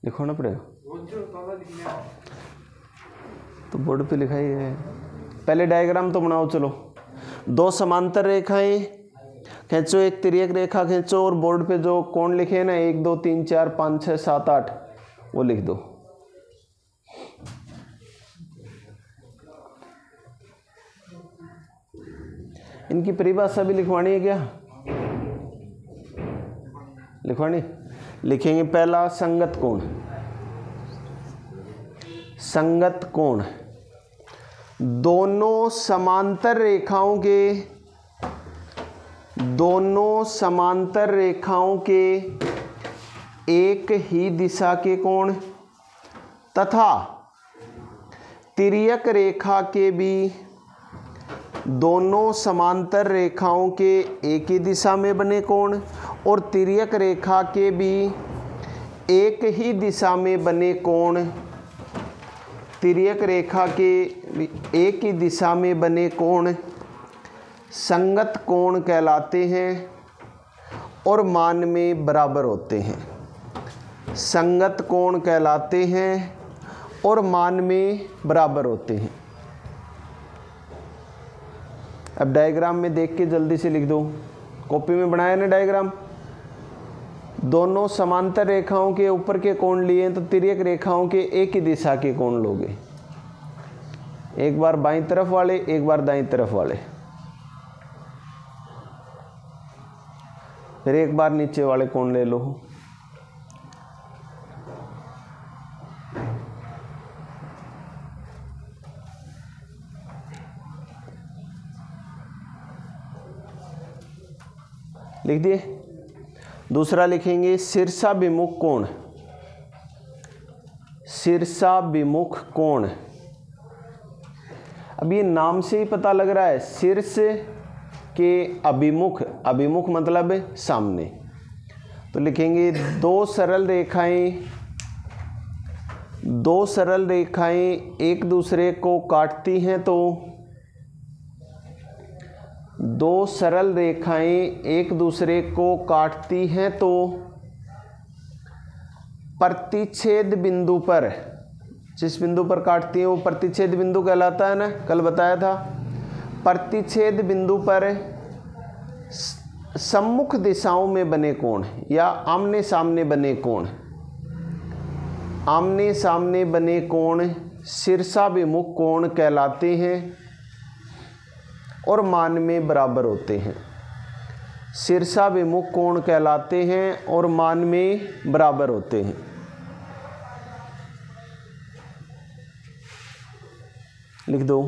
लिखवाना पड़ेगा तो बोर्ड पे लिखा ही है। पहले डायग्राम तो बनाओ। चलो, दो समांतर रेखाएं खींचो, एक तिर्यक रेखा खींचो, और बोर्ड पे जो कोण लिखे हैं ना 1 2 3 4 5 6 7 8 वो लिख दो। इनकी परिभाषा भी लिखवानी है क्या, लिखवानी। लिखेंगे पहला संगत कोण। संगत कोण दोनों समांतर रेखाओं के एक ही दिशा के कोण तथा तिर्यक रेखा के भी दोनों समांतर रेखाओं के एक ही दिशा में बने कोण और तिर्यक रेखा के भी एक ही दिशा में बने कोण, तिर्यक रेखा के एक ही दिशा में बने कोण संगत कोण कहलाते हैं और मान में बराबर होते हैं। संगत कोण कहलाते हैं और मान में बराबर होते हैं। अब डायग्राम में देख के जल्दी से लिख दो, कॉपी में बनाया ना डायग्राम। दोनों समांतर रेखाओं के ऊपर के कोण लिए तो तिर्यक रेखाओं के एक ही दिशा के कोण लोगे, एक बार बाईं तरफ वाले, एक बार दाईं तरफ वाले, फिर एक बार नीचे वाले कोण ले लो। लिख दिए। दूसरा लिखेंगे शीर्षाभिमुख कोण। शीर्षाभिमुख कोण, अब ये नाम से ही पता लग रहा है शीर्ष के अभिमुख, अभिमुख मतलब सामने। तो लिखेंगे दो सरल रेखाएं एक दूसरे को काटती हैं तो दो सरल रेखाएं एक दूसरे को काटती हैं तो प्रतिच्छेद बिंदु पर, जिस बिंदु पर काटती हैं वो प्रतिच्छेद बिंदु कहलाता है ना, कल बताया था। प्रतिच्छेद बिंदु पर सम्मुख दिशाओं में बने कोण या आमने सामने बने कोण, आमने सामने बने कोण शीर्षाभिमुख कोण कहलाते हैं और मान में बराबर होते हैं। शीर्षाभिमुख कोण कहलाते हैं और मान में बराबर होते हैं। लिख दो।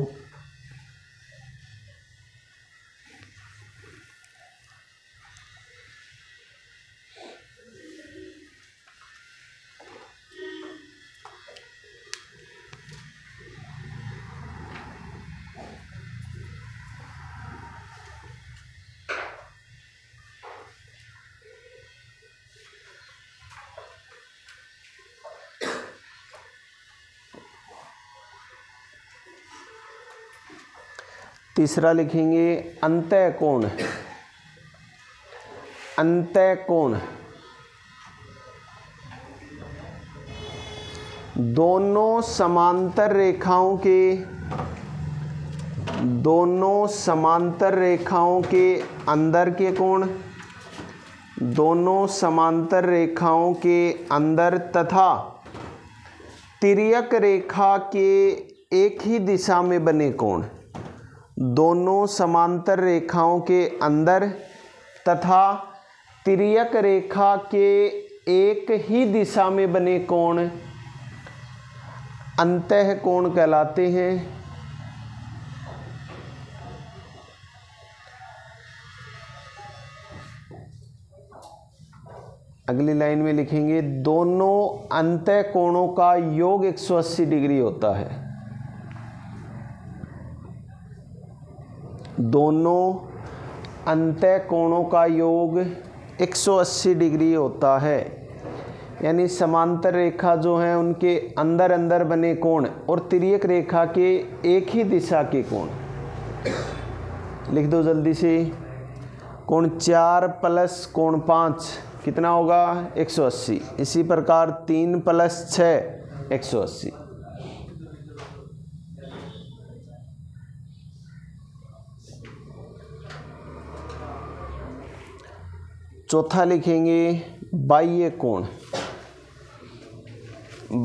तीसरा लिखेंगे अंतः कोण। अंतः कोण दोनों समांतर रेखाओं के अंदर के कोण, दोनों समांतर रेखाओं के अंदर तथा तिर्यक रेखा के एक ही दिशा में बने कोण, दोनों समांतर रेखाओं के अंदर तथा तिर्यक रेखा के एक ही दिशा में बने कोण अंतः कोण कहलाते हैं। अगली लाइन में लिखेंगे दोनों अंतः कोणों का योग 180 डिग्री होता है। दोनों अंतः कोणों का योग 180 डिग्री होता है, यानी समांतर रेखा जो है उनके अंदर अंदर बने कोण और तिर्यक रेखा के एक ही दिशा के कोण। लिख दो जल्दी से। कोण 4 प्लस कोण 5 कितना होगा 180। इसी प्रकार 3 प्लस 6 180। चौथा लिखेंगे बाह्य कोण।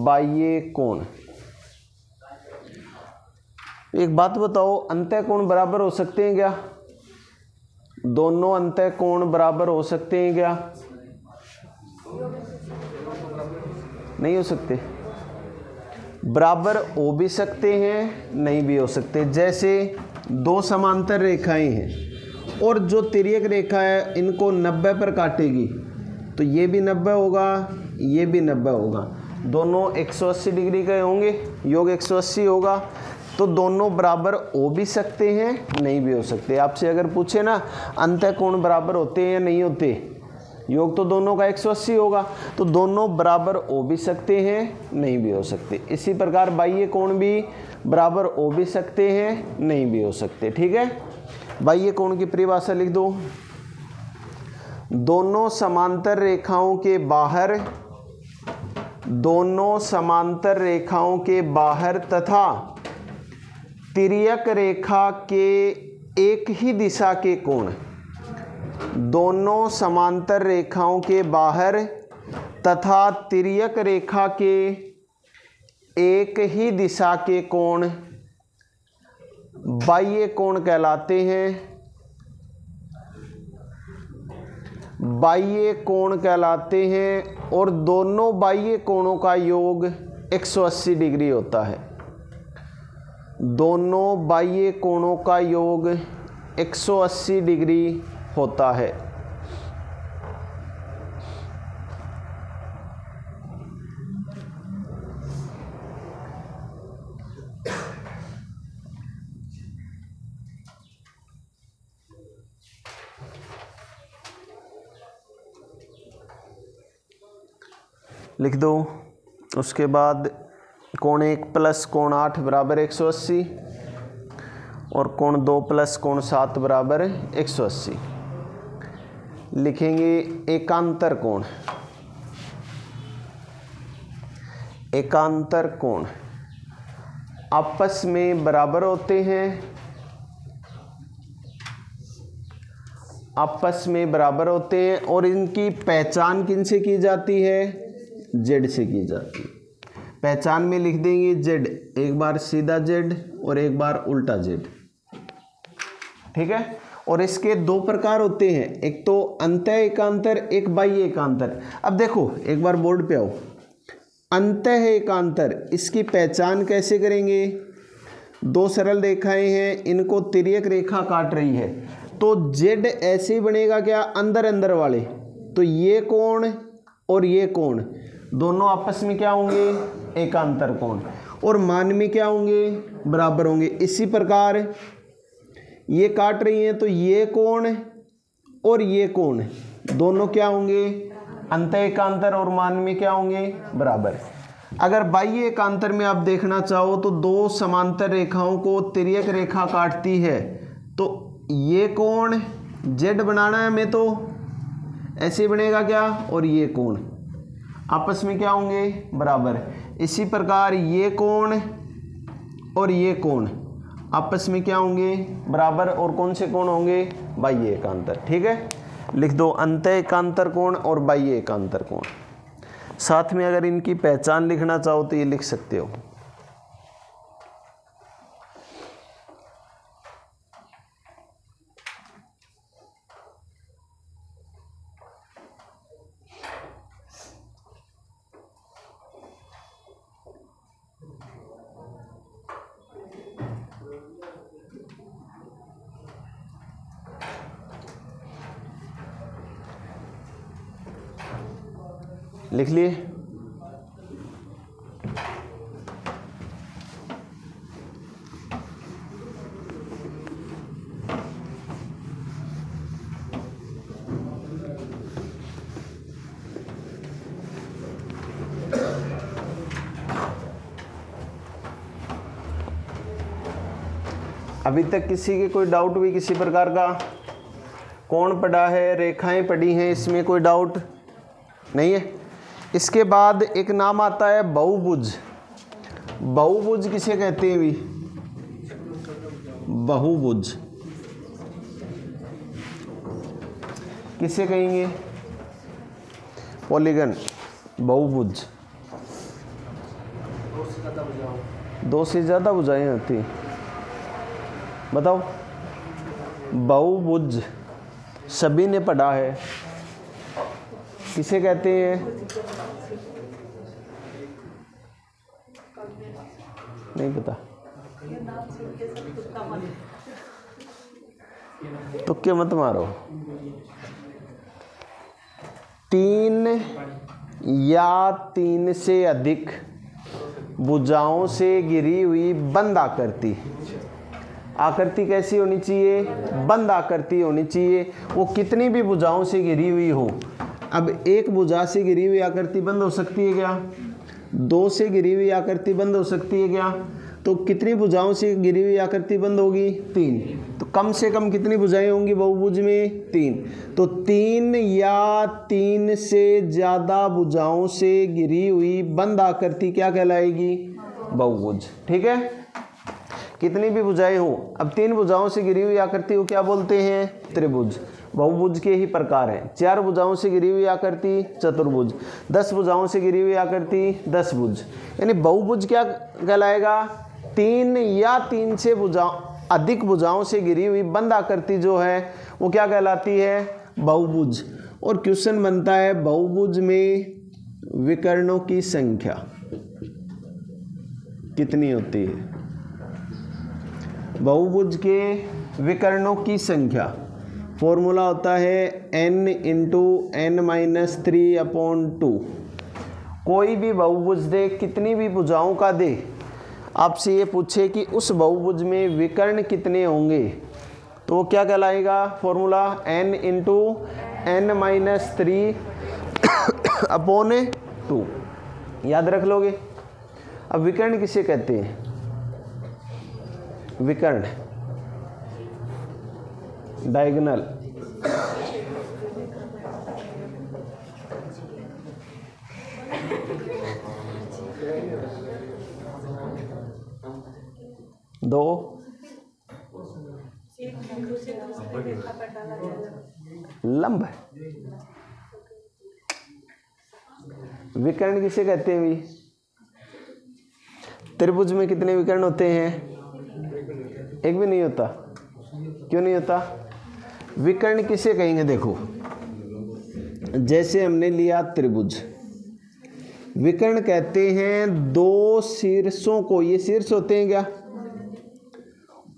बाह्य कोण, एक बात बताओ, अंतः कोण बराबर हो सकते हैं क्या? दोनों अंतः कोण बराबर हो सकते हैं क्या? नहीं हो सकते। बराबर हो भी सकते हैं, नहीं भी हो सकते। जैसे दो समांतर रेखाएं हैं और जो तिर्यक रेखा है इनको 90 पर काटेगी तो ये भी 90 होगा, ये भी 90 होगा, दोनों 180 डिग्री के होंगे, योग 180 होगा। तो दोनों बराबर हो भी सकते हैं, नहीं भी हो सकते। आपसे अगर पूछे ना अंतः कोण बराबर होते हैं या नहीं होते, योग तो दोनों का 180 होगा, तो दोनों बराबर हो भी सकते हैं, नहीं भी हो सकते। इसी प्रकार बाह्य कोण भी बराबर हो भी सकते हैं, नहीं भी हो सकते। ठीक है, बाह्य कोण की परिभाषा लिख दो। दोनों समांतर रेखाओं के बाहर, दोनों समांतर रेखाओं के बाहर तथा तिर्यक रेखा के एक ही दिशा के कोण दोनों समांतर रेखाओं के बाहर तथा तिर्यक रेखा के एक ही दिशा के कोण बाह्य कोण कहलाते हैं। बाह्य कोण कहलाते हैं और दोनों बाह्य कोणों का योग 180 डिग्री होता है। दोनों बाह्य कोणों का योग 180 डिग्री होता है। लिख दो। उसके बाद कोण 1 प्लस कोण 8 बराबर 180 और कोण 2 प्लस कोण 7 बराबर 180। लिखेंगे एकांतर कोण। एकांतर कोण आपस में बराबर होते हैं। आपस में बराबर होते हैं और इनकी पहचान किनसे की जाती है? जेड से की जाती है। पहचान में लिख देंगे जेड, एक बार सीधा जेड और एक बार उल्टा जेड, ठीक है। और इसके दो प्रकार होते हैं, एक तो अंतः एकांतर, एक बाह्य एकांतर। अब देखो एक बार बोर्ड पे आओ। अंतः एकांतर, इसकी पहचान कैसे करेंगे? दो सरल रेखाएं हैं, इनको तिर्यक रेखा काट रही है, तो जेड ऐसे ही बनेगा क्या? अंदर अंदर वाले, तो ये कोण और ये कोण दोनों आपस में क्या होंगे? एकांतर कोण। और मान में क्या होंगे? बराबर होंगे। इसी प्रकार ये काट रही हैं, तो ये कोण और ये कोण दोनों क्या होंगे? अंतः एकांतर और मान में क्या होंगे? बराबर। अगर बाह्य एकांतर में आप देखना चाहो तो दो समांतर रेखाओं को तिर्यक रेखा काटती है, तो ये कोण जेड बनाना है हमें, तो ऐसे बनेगा क्या? और ये कोण आपस में क्या होंगे? बराबर। इसी प्रकार ये कोण और ये कोण आपस में क्या होंगे? बराबर। और कौन से कोण होंगे? बाह्य एकांतर, ठीक है। लिख दो अंतः एकांतर कोण और बाह्य एकांतर कोण। साथ में अगर इनकी पहचान लिखना चाहो तो ये लिख सकते हो। लिख लिए? अभी तक किसी के कोई डाउट भी किसी प्रकार का? कोण पढ़ा है, रेखाएं पढ़ी हैं, इसमें कोई डाउट नहीं है। इसके बाद एक नाम आता है बहुभुज। बहुभुज किसे कहते हैं भी? बहुभुज किसे कहेंगे? पॉलीगन, बहुभुज। दो से ज़्यादा भुजाएं होती, बताओ। बहुभुज सभी ने पढ़ा है, किसे कहते हैं? नहीं पता तो क्या मत मारो। तीन या तीन से अधिक भुजाओं से घिरी हुई बंद आकृति। आकृति कैसी होनी चाहिए? बंद आकृति होनी चाहिए। वो कितनी भी भुजाओं से घिरी हुई हो। अब एक भुजा से घिरी हुई आकृति बंद हो सकती है क्या? दो से घिरी हुई आकृति बंद हो सकती है क्या? तो कितनी भुजाओं से घिरी हुई आकृति बंद होगी? तीन। तो कम से कम कितनी भुजाएं होंगी बहुभुज में? तीन। तो तीन या तीन से ज़्यादा भुजाओं से घिरी हुई बंद आकृति क्या कहलाएगी? बहुभुज, ठीक है। कितनी भी भुजाएं हो, अब 3 भुजाओं से घिरी हुई आकृति को क्या बोलते हैं? त्रिभुज। बहुभुज के ही प्रकार हैं। 4 भुजाओं से घिरी हुई आकृति चतुर्भुज, 10 भुजाओं से घिरी हुई आकृति 10 भुज। यानी बहुभुज क्या कहलाएगा? 3 या 3 से अधिक भुजाओं से घिरी हुई बंद आकृति जो है वो क्या कहलाती है? बहुभुज। और क्वेश्चन बनता है बहुभुज में विकर्णों की संख्या कितनी होती है? बहुभुज के विकर्णों की संख्या फॉर्मूला होता है n इंटू n-3/2। कोई भी बहुभुज दे, कितनी भी भुजाओं का दे, आपसे ये पूछे कि उस बहुभुज में विकर्ण कितने होंगे, तो वो क्या कहलाएगा? फॉर्मूला n इंटू n-3/2 याद रख लोगे। अब विकर्ण किसे कहते हैं? विकर्ण डायगोनल, दो लंब। विकर्ण किसे कहते हैं भी? त्रिभुज में कितने विकर्ण होते हैं? एक भी नहीं होता। क्यों नहीं होता? विकर्ण किसे कहेंगे? देखो, जैसे हमने लिया त्रिभुज, विकर्ण कहते हैं 2 शीर्षों को, ये शीर्ष होते हैं क्या,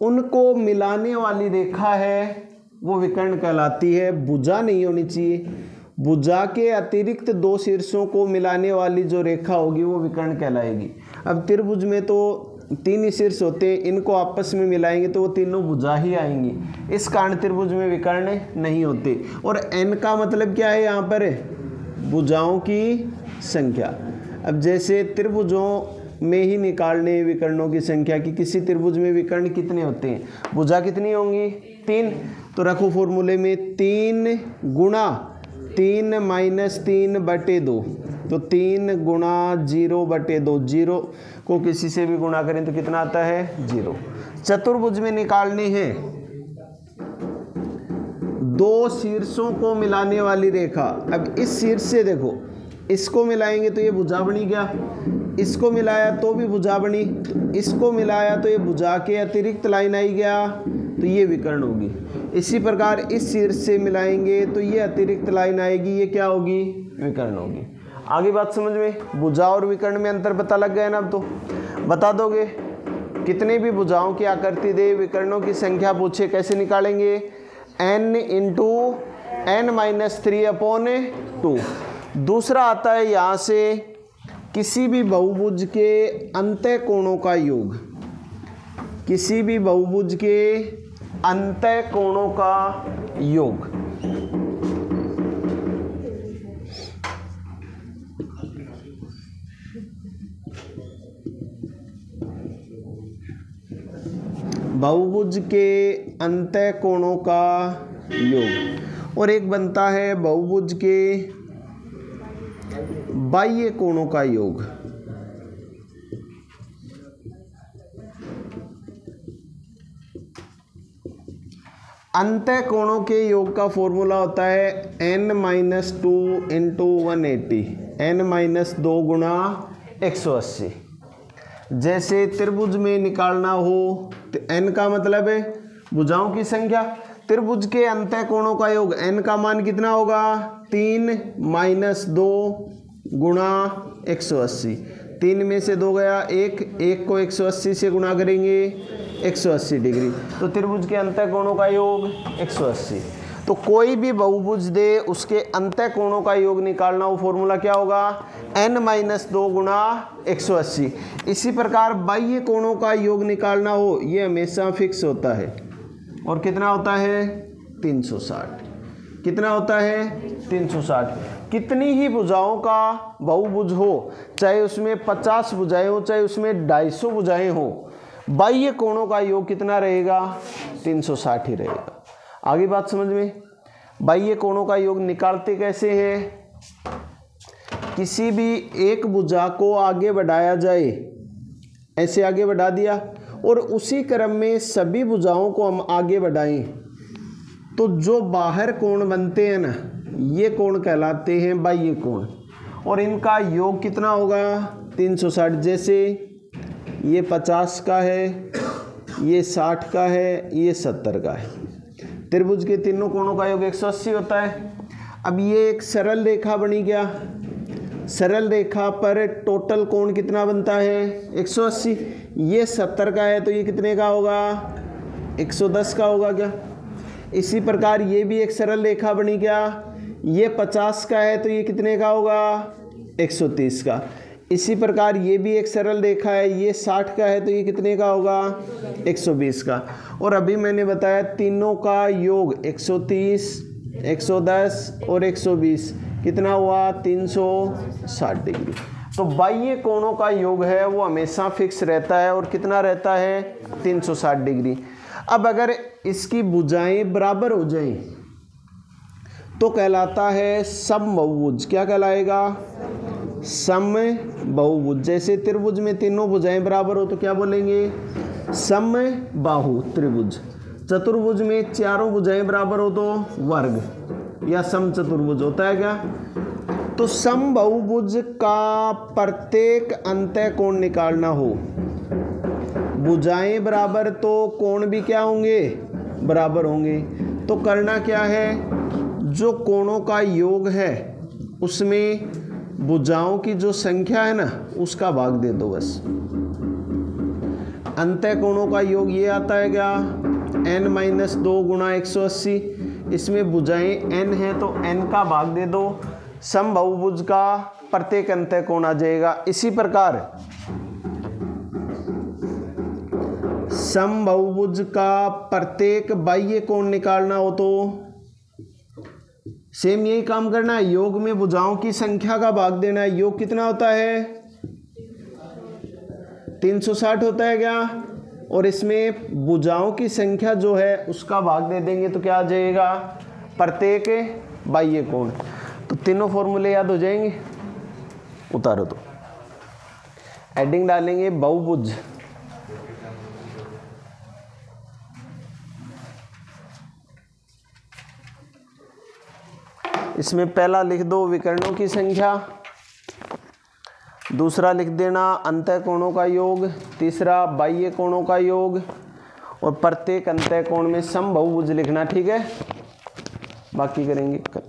उनको मिलाने वाली रेखा है वो विकर्ण कहलाती है। भुजा नहीं होनी चाहिए, भुजा के अतिरिक्त 2 शीर्षों को मिलाने वाली जो रेखा होगी वो विकर्ण कहलाएगी। अब त्रिभुज में तो 3 ही शीर्ष होते हैं, इनको आपस में मिलाएंगे तो वो तीनों भुजा ही आएंगी, इस कारण त्रिभुज में विकर्ण नहीं होते। और n का मतलब क्या है यहाँ पर? भुजाओं की संख्या। अब जैसे त्रिभुजों में ही निकालने विकर्णों की संख्या कि किसी त्रिभुज में विकर्ण कितने होते हैं, भुजा कितनी होंगी? 3। तो रखो फॉर्मूले में 3 गुणा 3-3/2, तो 3 गुणा 0/2, 0 को किसी से भी गुणा करें तो कितना आता है? 0। चतुर्भुज में निकालने हैं 2 शीर्षों को मिलाने वाली रेखा। अब इस शीर्ष से देखो, इसको मिलाएंगे तो ये भुजा बनी क्या, इसको मिलाया तो भी भुजा बनी, इसको मिलाया तो ये भुजा के अतिरिक्त लाइन आई गया, तो ये विकर्ण होगी। इसी प्रकार इस शीर्ष से मिलाएंगे तो ये अतिरिक्त लाइन आएगी, ये क्या होगी? विकर्ण होगी। आगे बात समझ में? भुजा और विकर्ण में अंतर पता लग गया ना? अब तो बता दोगे। कितने भी भुजाओं की आकृति दे, विकर्णों की संख्या पूछे, कैसे निकालेंगे? n into n-3/2। दूसरा आता है यहाँ से किसी भी बहुभुज के अंतः कोणों का योग, किसी भी बहुभुज के अंतः कोणों का योग। बहुभुज के अंतः कोणों का योग। और एक बनता है बहुभुज के बाह्य कोणों का योग। अंतः कोणों के योग का फॉर्मूला होता है n-2 इंटू 180, n-2 गुणा 180। जैसे त्रिभुज में निकालना हो तो n का मतलब है भुजाओं की संख्या, त्रिभुज के अंतः कोणों का योग, n का मान कितना होगा? 3-2 गुणा 180। 3 में से 2 गया 1, 1 को 180 से गुणा करेंगे 180 डिग्री, तो त्रिभुज के अंतः कोणों का योग 180। तो कोई भी बहुभुज दे, उसके अंतः कोणों का योग निकालना हो, फॉर्मूला क्या होगा? n-2 गुणा 180। इसी प्रकार बाह्य कोणों का योग निकालना हो, ये हमेशा फिक्स होता है, और कितना होता है? 360। कितना होता है? 360। कितनी ही भुजाओं का बहुभुज हो, चाहे उसमें 50 भुजाएं हो, चाहे उसमें 250 भुजाएं हो, बाह्य कोणों का योग कितना रहेगा? 360 ही रहेगा। आगे बात समझ में? बाह्य कोणों का योग निकालते कैसे हैं? किसी भी एक भुजा को आगे बढ़ाया जाए, ऐसे आगे बढ़ा दिया, और उसी क्रम में सभी भुजाओं को हम आगे बढ़ाएं तो जो बाहर कोण बनते हैं ना, ये कोण कहलाते हैं बाह्य कोण, और इनका योग कितना होगा 360। जैसे ये 50 का है, ये 60 का है, ये 70 का है। त्रिभुज के तीनों कोणों का योग 180 होता है। अब ये एक सरल रेखा बनी क्या, सरल रेखा पर टोटल कोण कितना बनता है 180। ये 70 का है तो ये कितने का होगा 110 का होगा क्या। इसी प्रकार ये भी एक सरल रेखा बनी क्या, ये 50 का है तो ये कितने का होगा 130 का। इसी प्रकार ये भी एक सरल रेखा है, ये 60 का है तो ये कितने का होगा 120 का। और अभी मैंने बताया तीनों का योग 130, 110 और 120 कितना हुआ 360 डिग्री। तो बाह्य कोणों का योग है वो हमेशा फिक्स रहता है और कितना रहता है 360 डिग्री। अब अगर इसकी भुजाएं बराबर हो जाएं तो कहलाता है समबाहुभुज। क्या कहलाएगा समबाहुभुज। जैसे त्रिभुज में तीनों भुजाएं बराबर हो तो क्या बोलेंगे समबाहु त्रिभुज। चतुर्भुज में चारों भुजाएं बराबर हो तो वर्ग या समचतुर्भुज होता है क्या। तो समबाहुभुज का प्रत्येक अंतःकोण निकालना हो, भुजाएं बराबर तो कोण भी क्या होंगे बराबर होंगे। तो करना क्या है, जो कोणों का योग है उसमें भुजाओं की जो संख्या है ना उसका भाग दे दो बस। अंतःकोणों का योग ये आता है क्या n-2 गुणा 180। इसमें भुजाएं n है तो n का भाग दे दो, समबाहुभुज का प्रत्येक अंतःकोण आ जाएगा। इसी प्रकार समबाहुभुज का प्रत्येक बाह्य कोण निकालना हो तो सेम यही काम करना है, योग में भुजाओं की संख्या का भाग देना है। योग कितना होता है 360 होता है क्या, और इसमें भुजाओं की संख्या जो है उसका भाग दे देंगे तो क्या आ जाएगा प्रत्येक बाह्य कोण। तो तीनों फॉर्मूले याद हो जाएंगे। उतारो तो एडिंग डालेंगे बहुभुज। इसमें पहला लिख दो विकर्णों की संख्या, दूसरा लिख देना अंतःकोणों का योग, तीसरा बाह्य कोणों का योग, और प्रत्येक अंतःकोण में समबाहुभुज लिखना। ठीक है, बाकी करेंगे कल।